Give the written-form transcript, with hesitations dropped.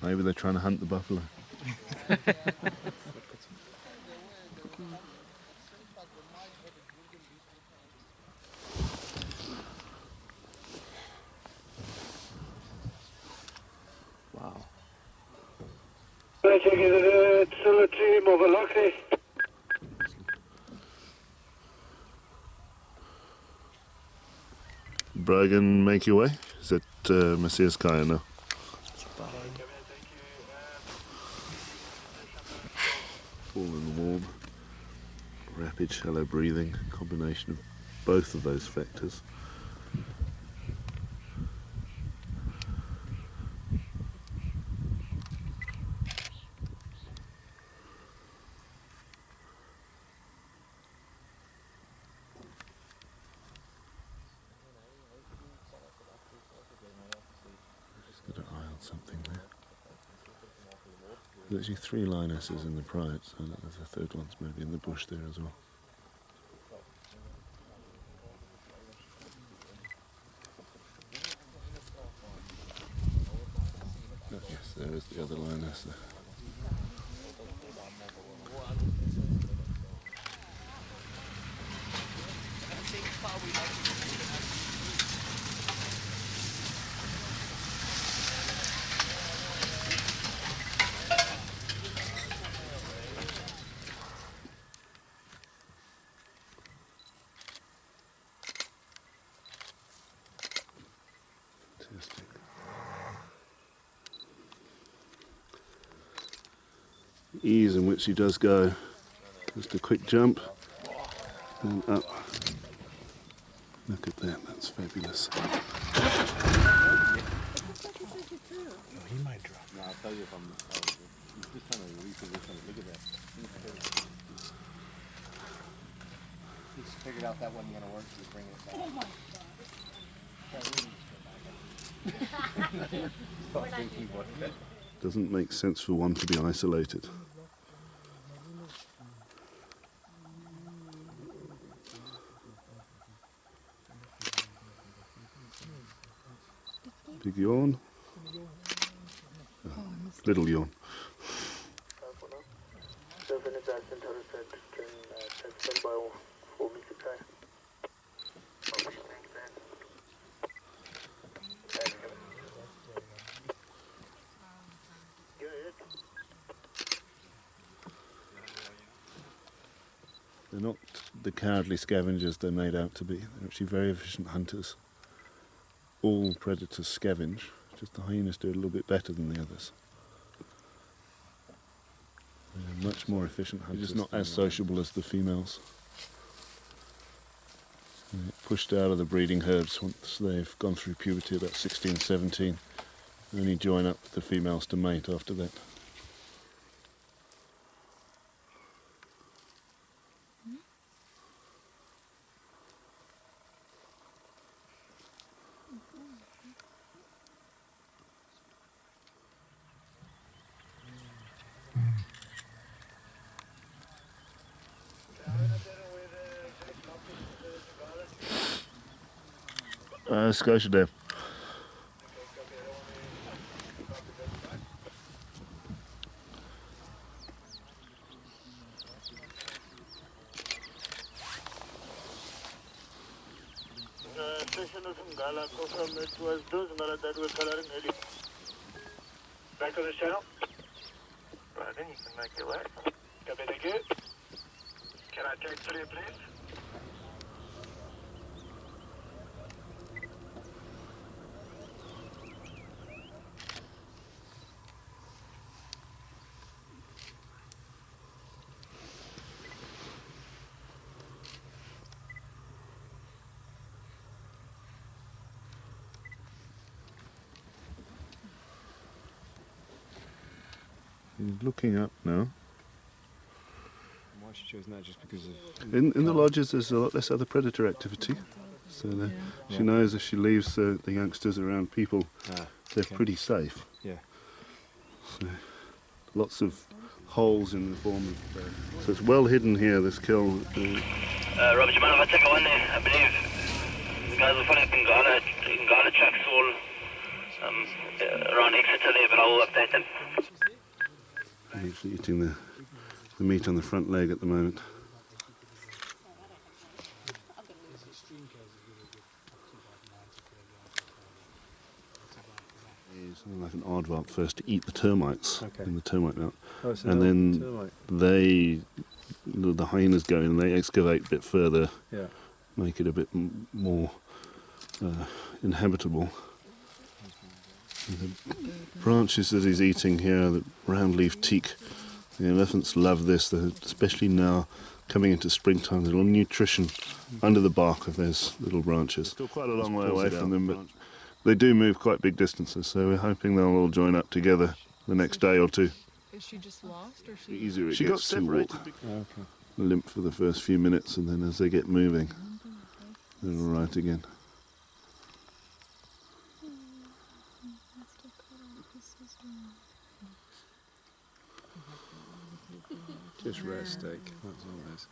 Maybe they're trying to hunt the buffalo. Wow. Bergen, make your way. Is it Messias Kaya now? All in warm, rapid, shallow breathing, combination of both of those factors. Got an eye on something there. There's actually 3 lionesses in the pride, so the third one's maybe in the bush there as well. Oh, yes, there is the other lioness there. Fantastic. The ease in which he does go. Just a quick jump and up. Look at that, that's fabulous. He might drop. No, I'll tell you if I'm just trying to reposition it. Look at that. He's figured out that wasn't going to work, so he's bringing it back. Oh my God. Doesn't make sense for one to be isolated. Big yawn. Oh, little yawn. They're not the cowardly scavengers they're made out to be. They're actually very efficient hunters. All predators scavenge, just the hyenas do it a little bit better than the others. They're much more efficient hunters. They're just not as sociable as the females. They get pushed out of the breeding herds once they've gone through puberty, about 16, 17. They only join up with the females to mate after that. Scotia Dam. It was those that were coloring early. Back to the channel. Right, then you can make your way. Copy, thank you. Can I take 3, please? He's looking up now. Why she chose that? Just because of... In the lodges there's a lot less other predator activity. So she knows if she leaves the youngsters around people, they're pretty safe. Yeah. So, lots of holes in the form of... so it's well hidden here, this kill. Robert, do you mind if I take one there? I believe The guys will follow up in Gala tracks all around Exeter there, but I will update them. He's actually eating the meat on the front leg at the moment. It's like an aardvark first to eat the termites in the termite mount, and then the hyenas go in and they excavate a bit further, make it a bit more inhabitable. And the branches that he's eating here, the round-leaf teak, the elephants love this, especially now coming into springtime. There's a lot of nutrition under the bark of those little branches. Still quite a long way away from them, but they do move quite big distances, so we're hoping they'll all join up together the next day or two. Is she just lost, or The easier it gets to walk. Limp for the first few minutes, and then as they get moving, they're all right again. Just rare steak, that's all it is.